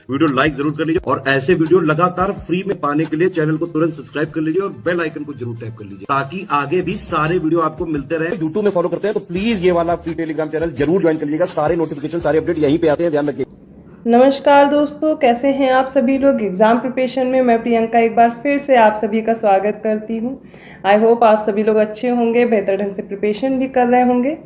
Video like जरूर कर लीजिए और ऐसे वीडियो लगातार फ्री में पाने के लिए चैनल को तुरंत सब्सक्राइब कर लीजिए और बेल आइकन को जरूर टैप कर लीजिए ताकि आगे भी सारे वीडियो आपको मिलते रहे। यूट्यूब में फॉलो करते हैं तो प्लीज ये वाला फ्री टेलीग्राम चैनल जरूर ज्वाइन कर लीजिएगा। सारे नोटिफिकेशन सारे अपडेट यहीं पे आते हैं, ध्यान रखिए। नमस्कार दोस्तों, कैसे हैं आप सभी लोग। एग्ज़ाम प्रिपरेशन में मैं प्रियंका एक बार फिर से आप सभी का स्वागत करती हूं। आई होप आप सभी लोग अच्छे होंगे, बेहतर ढंग से प्रिपरेशन भी कर रहे होंगे।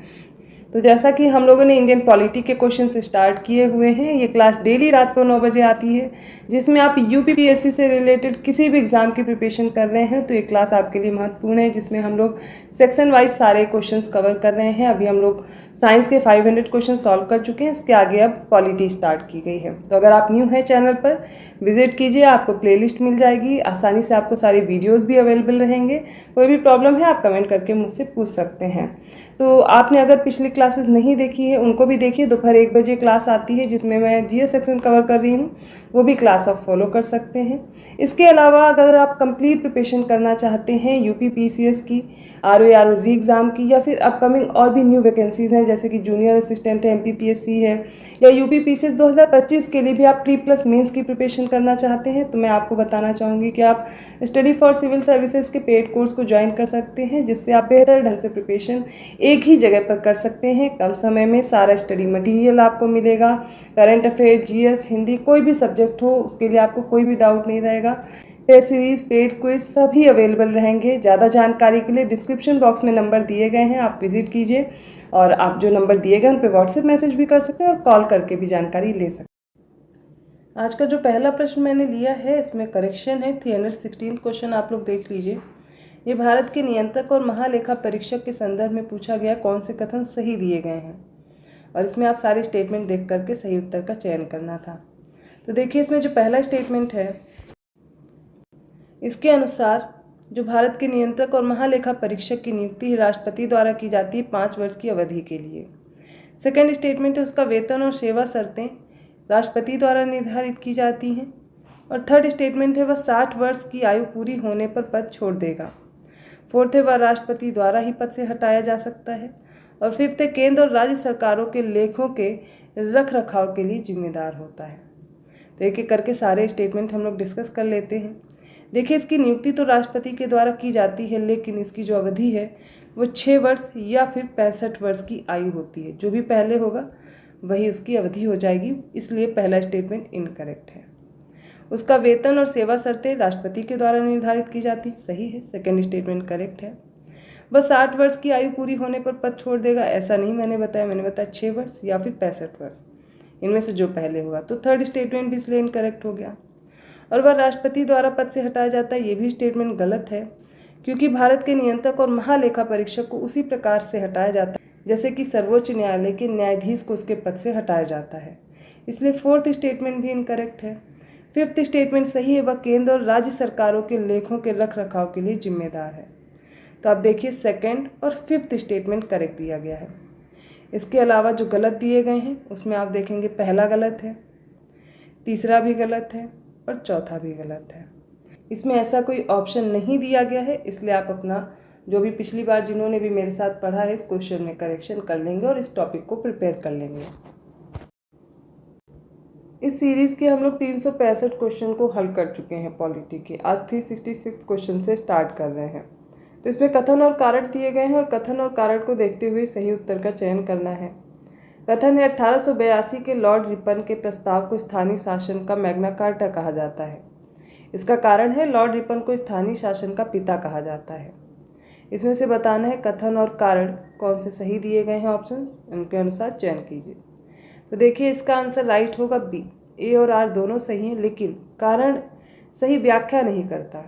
तो जैसा कि हम लोगों ने इंडियन पॉलिटी के क्वेश्चन स्टार्ट किए हुए हैं, ये क्लास डेली रात को 9 बजे आती है, जिसमें आप यूपीपीएससी से रिलेटेड किसी भी एग्ज़ाम की प्रिपरेशन कर रहे हैं तो ये क्लास आपके लिए महत्वपूर्ण है, जिसमें हम लोग सेक्शन वाइज सारे क्वेश्चंस कवर कर रहे हैं। अभी हम लोग साइंस के 500 क्वेश्चन सॉल्व कर चुके हैं, इसके आगे अब पॉलिटी स्टार्ट की गई है। तो अगर आप न्यू हैं चैनल पर, विजिट कीजिए, आपको प्लेलिस्ट मिल जाएगी, आसानी से आपको सारे वीडियोज़ भी अवेलेबल रहेंगे। कोई भी प्रॉब्लम है आप कमेंट करके मुझसे पूछ सकते हैं। तो आपने अगर पिछली क्लासेस नहीं देखी है उनको भी देखिए। दोपहर 1 बजे क्लास आती है जिसमें मैं जीएस सेक्शन कवर कर रही हूँ, वो भी क्लास आप फॉलो कर सकते हैं। इसके अलावा अगर आप कंप्लीट प्रिपरेशन करना चाहते हैं यूपीपीसीएस की, आरओ री एग्ज़ाम की, या फिर अपकमिंग और भी न्यू वैकेंसीज़ हैं जैसे कि जूनियर असिस्टेंट है, एमपीपीएससी है, या यूपीपीसीएस 2025 के लिए भी आप प्री प्लस मेंस की प्रिपरेशन करना चाहते हैं, तो मैं आपको बताना चाहूँगी कि आप स्टडी फॉर सिविल सर्विसेज के पेड कोर्स को ज्वाइन कर सकते हैं, जिससे आप बेहतर ढंग से प्रिपरेशन एक ही जगह पर कर सकते हैं। कम समय में सारा स्टडी मटेरियल आपको मिलेगा। करंट अफेयर, जीएस, हिंदी, कोई भी सब्जेक्ट हो उसके लिए आपको कोई भी डाउट नहीं रहेगा। टेस्ट सीरीज, पेड क्विज सभी अवेलेबल रहेंगे। ज़्यादा जानकारी के लिए डिस्क्रिप्शन बॉक्स में नंबर दिए गए हैं, आप विजिट कीजिए और आप जो नंबर दिए गए उन पर व्हाट्सएप मैसेज भी कर सकते हैं और कॉल करके भी जानकारी ले सकते हैं। आज का जो पहला प्रश्न मैंने लिया है इसमें करेक्शन है। 316 क्वेश्चन आप लोग देख लीजिए। ये भारत के नियंत्रक और महालेखा परीक्षक के संदर्भ में पूछा गया कौन से कथन सही दिए गए हैं, और इसमें आप सारे स्टेटमेंट देख करके सही उत्तर का चयन करना था। तो देखिए इसमें जो पहला स्टेटमेंट है, इसके अनुसार जो भारत के नियंत्रक और महालेखा परीक्षक की नियुक्ति राष्ट्रपति द्वारा की जाती है 5 वर्ष की अवधि के लिए। सेकंड स्टेटमेंट है उसका वेतन और सेवा शर्तें राष्ट्रपति द्वारा निर्धारित की जाती हैं। और थर्ड स्टेटमेंट है वह 60 वर्ष की आयु पूरी होने पर पद छोड़ देगा। फोर्थ है वह राष्ट्रपति द्वारा ही पद से हटाया जा सकता है। और फिफ्थ है केंद्र और राज्य सरकारों के लेखों के रख रखाव के लिए जिम्मेदार होता है। तो एक एक करके सारे स्टेटमेंट हम लोग डिस्कस कर लेते हैं। देखिए इसकी नियुक्ति तो राष्ट्रपति के द्वारा की जाती है, लेकिन इसकी जो अवधि है वो 6 वर्ष या फिर 65 वर्ष की आयु होती है। जो भी पहले होगा वही उसकी अवधि हो जाएगी, इसलिए पहला स्टेटमेंट इनकरेक्ट है। उसका वेतन और सेवा शर्तें राष्ट्रपति के द्वारा निर्धारित की जाती, सही है, सेकंड स्टेटमेंट करेक्ट है। वह 60 वर्ष की आयु पूरी होने पर पद छोड़ देगा, ऐसा नहीं मैंने बताया 6 वर्ष या फिर 65 वर्ष, इनमें से जो पहले होगा। तो थर्ड स्टेटमेंट भी इसलिए इनकरेक्ट हो गया। और वह राष्ट्रपति द्वारा पद से हटाया जाता है, ये भी स्टेटमेंट गलत है, क्योंकि भारत के नियंत्रक और महालेखा परीक्षक को उसी प्रकार से हटाया जाता है जैसे कि सर्वोच्च न्यायालय के न्यायाधीश को उसके पद से हटाया जाता है, इसलिए फोर्थ स्टेटमेंट भी इनकरेक्ट है। फिफ्थ स्टेटमेंट सही है, वह केंद्र और राज्य सरकारों के लेखों के रख रखाव के लिए जिम्मेदार है। तो आप देखिए सेकंड और फिफ्थ स्टेटमेंट करेक्ट दिया गया है। इसके अलावा जो गलत दिए गए हैं उसमें आप देखेंगे पहला गलत है, तीसरा भी गलत है और चौथा भी गलत है। इसमें ऐसा कोई ऑप्शन नहीं दिया गया है, इसलिए आप अपना जो भी पिछली बार जिन्होंने भी मेरे साथ पढ़ा है इस क्वेश्चन में करेक्शन कर लेंगे और इस टॉपिक को प्रिपेयर कर लेंगे। इस सीरीज़ के हम लोग 365 क्वेश्चन को हल कर चुके हैं पॉलिटी के। आज 366 क्वेश्चन से स्टार्ट कर रहे हैं। तो इसमें कथन और कारक दिए गए हैं और कथन और कारक को देखते हुए सही उत्तर का चयन करना है। कथन है 1882 के लॉर्ड रिपन के प्रस्ताव को स्थानीय शासन का मैग्ना कार्टा कहा जाता है। इसका कारण है लॉर्ड रिपन को स्थानीय शासन का पिता कहा जाता है। इसमें से बताना है कथन और कारण कौन से सही दिए गए हैं ऑप्शंस, उनके अनुसार चयन कीजिए। तो देखिए इसका आंसर राइट होगा बी। ए और आर दोनों सही हैं, लेकिन कारण सही व्याख्या नहीं करता।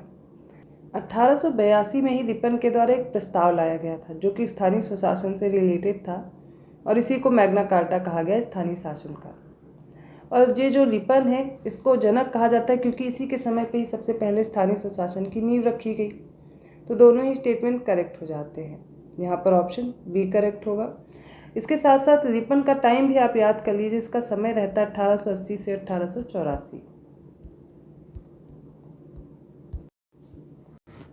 1882 में ही रिपन के द्वारा एक प्रस्ताव लाया गया था जो कि स्थानीय स्वशासन से रिलेटेड था, और इसी को मैग्ना कार्टा कहा गया, स्थानीय शासन का। और ये जो रिपन है इसको जनक कहा जाता है, क्योंकि इसी के समय पे ही सबसे पहले स्थानीय स्वशासन की नींव रखी गई। तो दोनों ही स्टेटमेंट करेक्ट हो जाते हैं, यहाँ पर ऑप्शन बी करेक्ट होगा। इसके साथ साथ रिपन का टाइम भी आप याद कर लीजिए, इसका समय रहता है 1880 से 1884।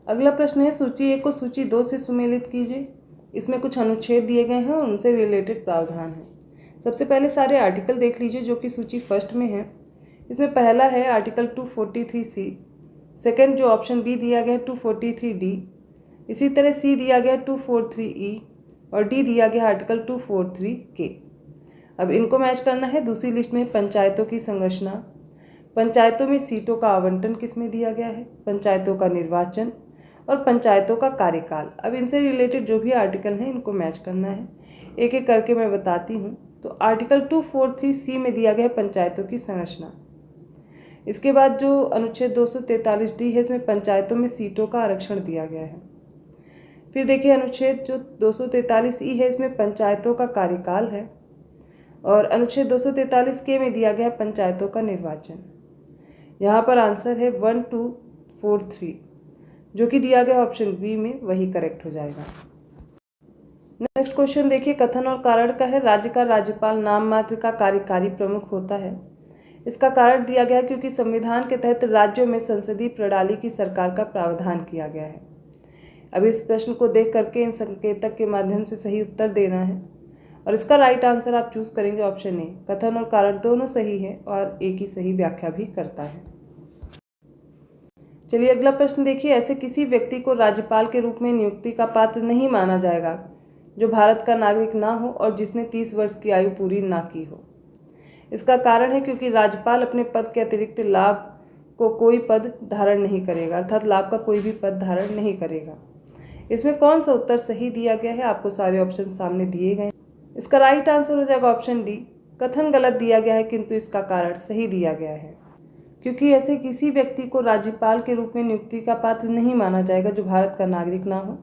अगला प्रश्न है सूची 1 को सूची 2 से सुमेलित कीजिए। इसमें कुछ अनुच्छेद दिए गए हैं और उनसे रिलेटेड प्रावधान है। सबसे पहले सारे आर्टिकल देख लीजिए जो कि सूची फर्स्ट में है। इसमें पहला है आर्टिकल 243C, सेकंड जो ऑप्शन बी दिया गया है 243D, इसी तरह सी दिया गया 243E और डी दिया गया आर्टिकल 243K। अब इनको मैच करना है। दूसरी लिस्ट में पंचायतों की संरचना, पंचायतों में सीटों का आवंटन किसमें दिया गया है, पंचायतों का निर्वाचन और पंचायतों का कार्यकाल। अब इनसे रिलेटेड जो भी आर्टिकल हैं इनको मैच करना है। एक एक करके मैं बताती हूँ। तो आर्टिकल 243C में दिया गया है पंचायतों की संरचना। इसके बाद जो अनुच्छेद 243D है, इसमें पंचायतों में सीटों का आरक्षण दिया गया है। फिर देखिए अनुच्छेद जो 243E है, इसमें पंचायतों का कार्यकाल है और अनुच्छेद 243K में दिया गया पंचायतों का निर्वाचन। यहाँ पर आंसर है 1, 2, 4, 3, जो कि दिया गया ऑप्शन बी में, वही करेक्ट हो जाएगा। नेक्स्ट क्वेश्चन देखिए, कथन और कारण का है। राज्य का राज्यपाल नाम मात्र का कार्यकारी प्रमुख होता है। इसका कारण दिया गया क्योंकि संविधान के तहत राज्यों में संसदीय प्रणाली की सरकार का प्रावधान किया गया है। अब इस प्रश्न को देख करके इन संकेतक के माध्यम से सही उत्तर देना है और इसका राइट आंसर आप चूज करेंगे ऑप्शन ए। कथन और कारण दोनों सही है और ए की सही व्याख्या भी करता है। चलिए अगला प्रश्न देखिए, ऐसे किसी व्यक्ति को राज्यपाल के रूप में नियुक्ति का पात्र नहीं माना जाएगा जो भारत का नागरिक ना हो और जिसने 30 वर्ष की आयु पूरी ना की हो। इसका कारण है क्योंकि राज्यपाल अपने पद के अतिरिक्त लाभ को कोई पद धारण नहीं करेगा, अर्थात लाभ का कोई भी पद धारण नहीं करेगा। इसमें कौन सा उत्तर सही दिया गया है? आपको सारे ऑप्शन सामने दिए गए। इसका राइट आंसर हो जाएगा ऑप्शन डी। कथन गलत दिया गया है किंतु इसका कारण सही दिया गया है, क्योंकि ऐसे किसी व्यक्ति को राज्यपाल के रूप में नियुक्ति का पात्र नहीं माना जाएगा जो भारत का नागरिक ना हो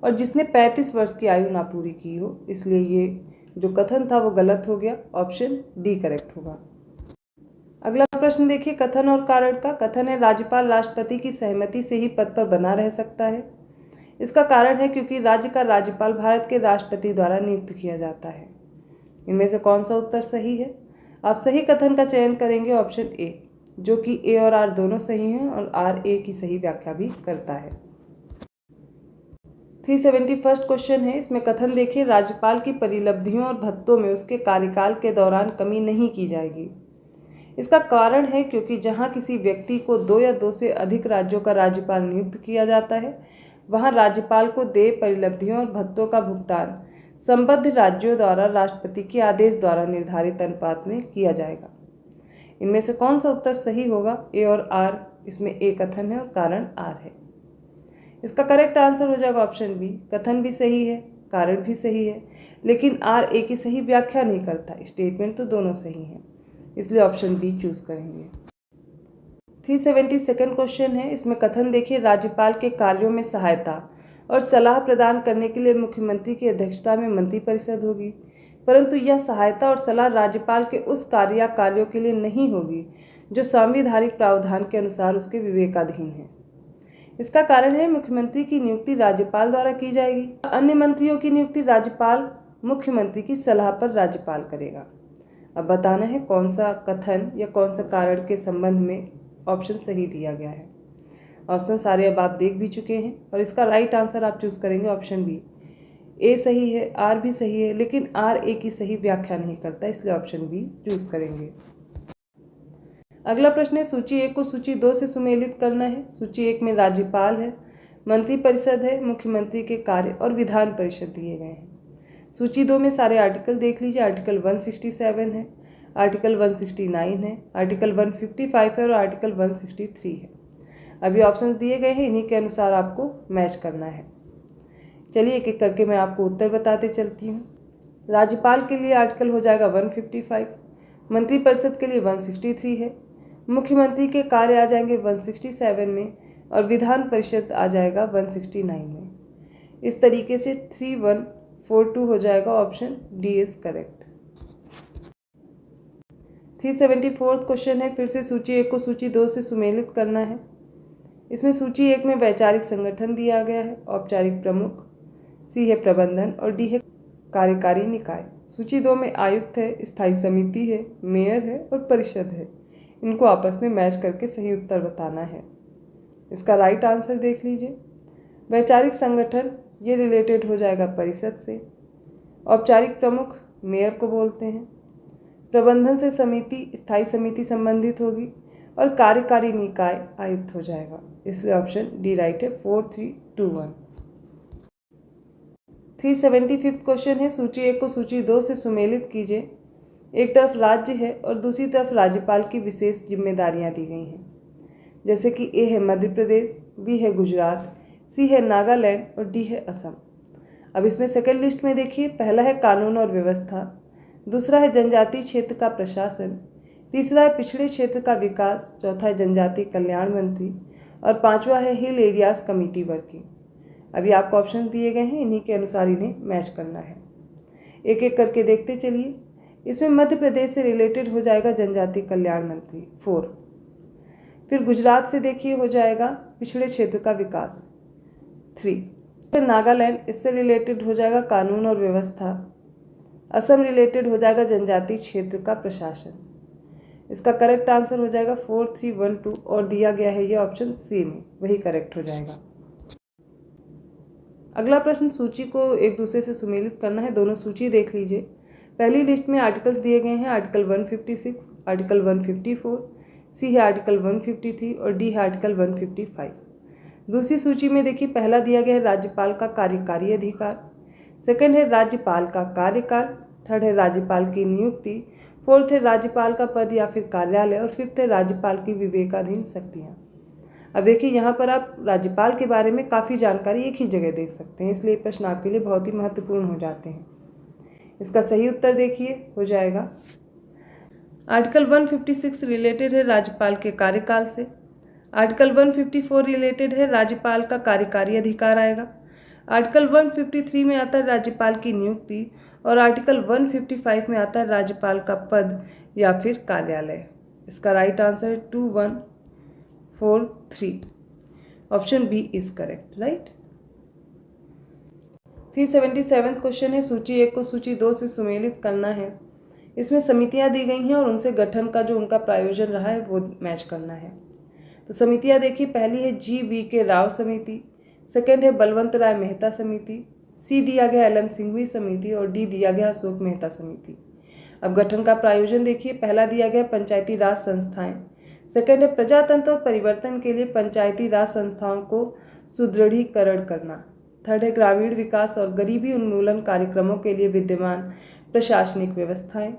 और जिसने 35 वर्ष की आयु ना पूरी की हो। इसलिए ये जो कथन था वो गलत हो गया, ऑप्शन डी करेक्ट होगा। अगला प्रश्न देखिए, कथन और कारण का। कथन है राज्यपाल राष्ट्रपति की सहमति से ही पद पर बना रह सकता है। इसका कारण है क्योंकि राज्य का राज्यपाल भारत के राष्ट्रपति द्वारा नियुक्त किया जाता है। इनमें से कौन सा उत्तर सही है? आप सही कथन का चयन करेंगे ऑप्शन ए, जो कि ए और आर दोनों सही हैं और आर ए की सही व्याख्या भी करता है। 371 क्वेश्चन है। इसमें कथन देखिए, राज्यपाल की परिलब्धियों और भत्तों में उसके कार्यकाल के दौरान कमी नहीं की जाएगी। इसका कारण है क्योंकि जहां किसी व्यक्ति को 2 या 2 से अधिक राज्यों का राज्यपाल नियुक्त किया जाता है, वहां राज्यपाल को देय परिलब्धियों और भत्तों का भुगतान संबद्ध राज्यों द्वारा राष्ट्रपति के आदेश द्वारा निर्धारित अनुपात में किया जाएगा। इनमें से कौन सा उत्तर सही होगा? ए और आर। इसमें ए कथन है और कारण आर है। इसका करेक्ट आंसर हो जाएगा ऑप्शन बी। कथन भी सही है, कारण भी सही है, लेकिन आर ए की सही व्याख्या नहीं करता। स्टेटमेंट तो दोनों सही हैं, इसलिए ऑप्शन बी चूज करेंगे। 372 क्वेश्चन है। इसमें कथन देखिए, राज्यपाल के कार्यों में सहायता और सलाह प्रदान करने के लिए मुख्यमंत्री की अध्यक्षता में मंत्रिपरिषद होगी, परंतु यह सहायता और सलाह राज्यपाल के उस कार्य या कार्यों के लिए नहीं होगी जो संवैधानिक प्रावधान के अनुसार उसके विवेकाधीन है। इसका कारण है मुख्यमंत्री की नियुक्ति राज्यपाल द्वारा की जाएगी, अन्य मंत्रियों की नियुक्ति राज्यपाल मुख्यमंत्री की सलाह पर राज्यपाल करेगा। अब बताना है कौन सा कथन या कौन सा कारण के संबंध में ऑप्शन सही दिया गया है। ऑप्शन सारे अब आप देख भी चुके हैं और इसका राइट आंसर आप चूज करेंगे ऑप्शन बी। ए सही है, आर भी सही है, लेकिन आर ए की सही व्याख्या नहीं करता, इसलिए ऑप्शन बी चूज करेंगे। अगला प्रश्न है, सूची 1 को सूची 2 से सुमेलित करना है। सूची 1 में राज्यपाल है, मंत्रिपरिषद है, मुख्यमंत्री के कार्य और विधान परिषद दिए गए हैं। सूची 2 में सारे आर्टिकल देख लीजिए। आर्टिकल 167 है, आर्टिकल 169 है, आर्टिकल 155 है और आर्टिकल 163 है। अभी ऑप्शन दिए गए हैं, इन्हीं के अनुसार आपको मैच करना है। चलिए एक एक करके मैं आपको उत्तर बताते चलती हूँ। राज्यपाल के लिए आर्टिकल हो जाएगा 155, मंत्रिपरिषद के लिए 163 है, मुख्यमंत्री के कार्य आ जाएंगे 167 में और विधान परिषद आ जाएगा 169 में। इस तरीके से 3142 हो जाएगा, option D is correct. 374 question है। फिर से सूची 1 को सूची 2 से सुमेलित करना है। इसमें सूची 1 में वैचारिक संगठन दिया गया है, औपचारिक प्रमुख, सी है प्रबंधन और डी है कार्यकारी निकाय। सूची 2 में आयुक्त है, स्थायी समिति है, मेयर है और परिषद है। इनको आपस में मैच करके सही उत्तर बताना है। इसका राइट आंसर देख लीजिए। वैचारिक संगठन ये रिलेटेड हो जाएगा परिषद से, औपचारिक प्रमुख मेयर को बोलते हैं, प्रबंधन से समिति, स्थायी समिति संबंधित होगी और कार्यकारी निकाय आयुक्त हो जाएगा। इसलिए ऑप्शन डी राइट है। 4, 3, 2, 1। 375 क्वेश्चन है, सूची 1 को सूची 2 से सुमेलित कीजिए। एक तरफ राज्य है और दूसरी तरफ राज्यपाल की विशेष जिम्मेदारियां दी गई हैं, जैसे कि ए है मध्य प्रदेश, बी है गुजरात, सी है नागालैंड और डी है असम। अब इसमें सेकंड लिस्ट में देखिए, पहला है कानून और व्यवस्था, दूसरा है जनजातीय क्षेत्र का प्रशासन, तीसरा है पिछड़े क्षेत्र का विकास, चौथा है जनजातीय कल्याण मंत्री और पांचवा है हिल एरियाज कमेटी वर्किंग। अभी आपको ऑप्शन दिए गए हैं, इन्हीं के अनुसार इन्हें मैच करना है। एक एक करके देखते चलिए। इसमें मध्य प्रदेश से रिलेटेड हो जाएगा जनजातीय कल्याण मंत्री 4। फिर गुजरात से देखिए हो जाएगा पिछड़े क्षेत्र का विकास 3। फिर नागालैंड, इससे रिलेटेड हो जाएगा कानून और व्यवस्था। असम रिलेटेड हो जाएगा जनजातीय क्षेत्र का प्रशासन। इसका करेक्ट आंसर हो जाएगा 4, 3, 1, 2 और दिया गया है ये ऑप्शन सी में, वही करेक्ट हो जाएगा। अगला प्रश्न, सूची को एक दूसरे से सुमेलित करना है। दोनों सूची देख लीजिए। पहली लिस्ट में आर्टिकल्स दिए गए हैं, आर्टिकल 156, आर्टिकल 154, सी है आर्टिकल 153 और डी है आर्टिकल 155। दूसरी सूची में देखिए, पहला दिया गया है राज्यपाल का कार्यकारी अधिकार, सेकंड है राज्यपाल का कार्यकाल, थर्ड है राज्यपाल की नियुक्ति, फोर्थ है राज्यपाल का पद या फिर कार्यालय और फिफ्थ है राज्यपाल की विवेकाधीन शक्तियाँ। अब देखिए, यहाँ पर आप राज्यपाल के बारे में काफ़ी जानकारी एक ही जगह देख सकते हैं, इसलिए प्रश्न आपके लिए बहुत ही महत्वपूर्ण हो जाते हैं। इसका सही उत्तर देखिए हो जाएगा आर्टिकल 156 रिलेटेड है राज्यपाल के कार्यकाल से, आर्टिकल 154 रिलेटेड है राज्यपाल का कार्यकारी अधिकार आएगा, आर्टिकल 153 में आता है राज्यपाल की नियुक्ति और आर्टिकल 155 में आता है राज्यपाल का पद या फिर कार्यालय। इसका राइट आंसर है 2, 1, 4, 3। Option B is correct, right. 377 question है, सूची 1 को सूची 2 से सुमेलित करना है। इसमें समितियां दी गई हैं और उनसे गठन का जो उनका प्रायोजन रहा है वो मैच करना है। तो समितियां देखिए, पहली है GV.K. राव समिति, सेकंड है बलवंत राय मेहता समिति, सी दिया गया LM सिंघवी समिति और डी दिया गया अशोक मेहता समिति। अब गठन का प्रायोजन देखिए, पहला दिया गया पंचायती राज संस्थाएं, सेकंड है प्रजातंत्र और परिवर्तन के लिए पंचायती राज संस्थाओं को सुदृढ़ीकरण करना, थर्ड है ग्रामीण विकास और गरीबी उन्मूलन कार्यक्रमों के लिए विद्यमान प्रशासनिक व्यवस्थाएं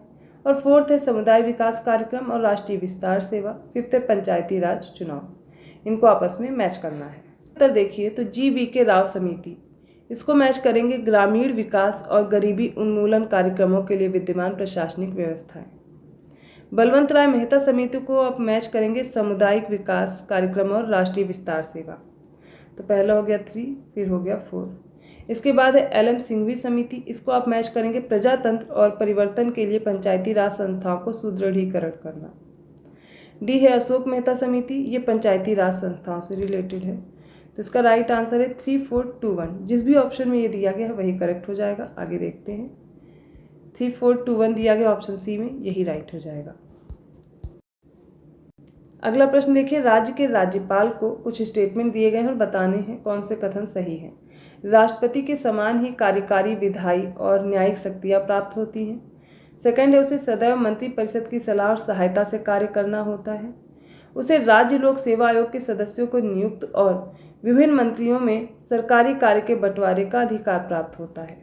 और फोर्थ है समुदाय विकास कार्यक्रम और राष्ट्रीय विस्तार सेवा, फिफ्थ है पंचायती राज चुनाव। इनको आपस में मैच करना है। उत्तर देखिए, तो GV.K. राव समिति, इसको मैच करेंगे ग्रामीण विकास और गरीबी उन्मूलन कार्यक्रमों के लिए विद्यमान प्रशासनिक व्यवस्थाएं। बलवंत राय मेहता समिति को आप मैच करेंगे सामुदायिक विकास कार्यक्रम और राष्ट्रीय विस्तार सेवा। तो पहला हो गया 3, फिर हो गया 4। इसके बाद है LM सिंघवी समिति, इसको आप मैच करेंगे प्रजातंत्र और परिवर्तन के लिए पंचायती राज संस्थाओं को सुदृढ़ीकरण करना। डी है अशोक मेहता समिति, ये पंचायती राज संस्थाओं से रिलेटेड है। तो इसका राइट आंसर है 3, 4, 2, 1। जिस भी ऑप्शन में ये दिया गया है वही करेक्ट हो जाएगा। आगे देखते हैं। 3, 4, 2, 1 दिया गया ऑप्शन सी में, यही राइट हो जाएगा। अगला प्रश्न देखिए, राज्य के राज्यपाल को कुछ स्टेटमेंट दिए गए हैं और बताने हैं कौन से कथन सही हैं। राष्ट्रपति के समान ही कार्यकारी, विधायी और न्यायिक शक्तियां प्राप्त होती हैं। सेकंड है, उसे सदैव मंत्रिपरिषद की सलाह और सहायता से कार्य करना होता है। उसे राज्य लोक सेवा आयोग के सदस्यों को नियुक्त और विभिन्न मंत्रियों में सरकारी कार्य के बंटवारे का अधिकार प्राप्त होता है।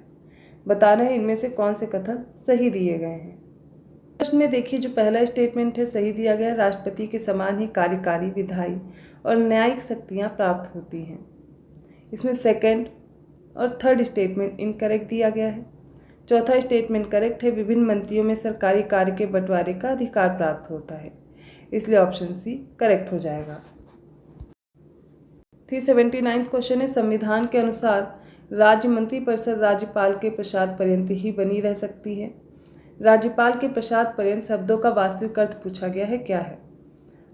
बताना है इनमें से कौन से कथन सही दिए गए हैं। प्रश्न में देखिए, जो पहला स्टेटमेंट है सही दिया गया है, राष्ट्रपति के समान ही कार्यकारी, विधायी और न्यायिक शक्तियां प्राप्त होती हैं। इसमें सेकंड और थर्ड स्टेटमेंट इनकरेक्ट दिया गया है। चौथा स्टेटमेंट करेक्ट है, विभिन्न मंत्रियों में सरकारी कार्य के बंटवारे का अधिकार प्राप्त होता है, इसलिए ऑप्शन सी करेक्ट हो जाएगा। 379 क्वेश्चन है, संविधान के अनुसार राज्य मंत्रिपरिषद राज्यपाल के प्रसाद पर्यंत ही बनी रह सकती है। राज्यपाल के प्रसाद पर्यंत शब्दों का वास्तविक अर्थ पूछा गया है, क्या है।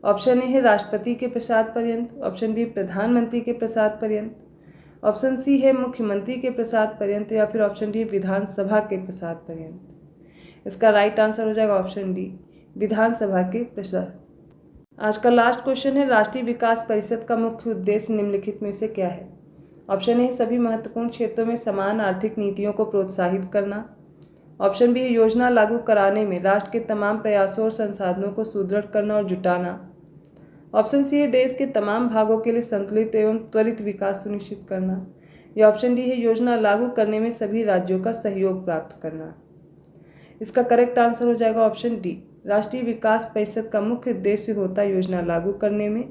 ऑप्शन ए है राष्ट्रपति के प्रसाद पर्यंत, ऑप्शन बी प्रधानमंत्री के प्रसाद पर्यंत, ऑप्शन सी है मुख्यमंत्री के प्रसाद पर्यंत या फिर ऑप्शन डी विधानसभा के प्रसाद पर्यंत। इसका राइट आंसर हो जाएगा ऑप्शन डी, विधानसभा के प्रसाद। आज का लास्ट क्वेश्चन है, राष्ट्रीय विकास परिषद का मुख्य उद्देश्य निम्नलिखित में से क्या है। ऑप्शन ए सभी महत्वपूर्ण क्षेत्रों में समान आर्थिक नीतियों को प्रोत्साहित करना, ऑप्शन बी है योजना लागू कराने में राष्ट्र के तमाम प्रयासों और संसाधनों को सुदृढ़ करना और जुटाना। ऑप्शन सी है देश के तमाम भागों के लिए संतुलित एवं त्वरित विकास सुनिश्चित करना। या ऑप्शन डी है योजना लागू करने में सभी राज्यों का सहयोग प्राप्त करना। इसका करेक्ट आंसर हो जाएगा ऑप्शन डी। राष्ट्रीय विकास परिषद का मुख्य उद्देश्य होता है योजना लागू करने में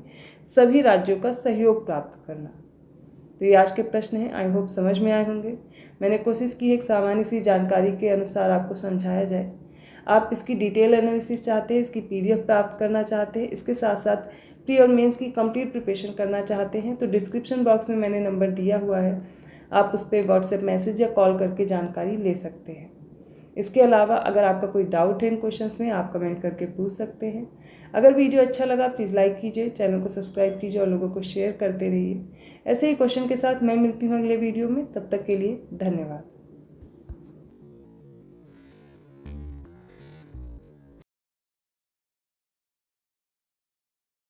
सभी राज्यों का सहयोग प्राप्त करना। तो ये आज के प्रश्न हैं, आई होप समझ में आए होंगे। मैंने कोशिश की एक सामान्य सी जानकारी के अनुसार आपको समझाया जाए। आप इसकी डिटेल एनालिसिस चाहते हैं, इसकी PDF प्राप्त करना चाहते हैं, इसके साथ साथ प्री और मेंस की कंप्लीट प्रिपरेशन करना चाहते हैं तो डिस्क्रिप्शन बॉक्स में मैंने नंबर दिया हुआ है, आप उस पर व्हाट्सएप मैसेज या कॉल करके जानकारी ले सकते हैं। इसके अलावा अगर आपका कोई डाउट है इन क्वेश्चंस में, आप कमेंट करके पूछ सकते हैं। अगर वीडियो अच्छा लगा प्लीज़ लाइक कीजिए, चैनल को सब्सक्राइब कीजिए और लोगों को शेयर करते रहिए। ऐसे ही क्वेश्चन के साथ मैं मिलती हूँ अगले वीडियो में, तब तक के लिए धन्यवाद।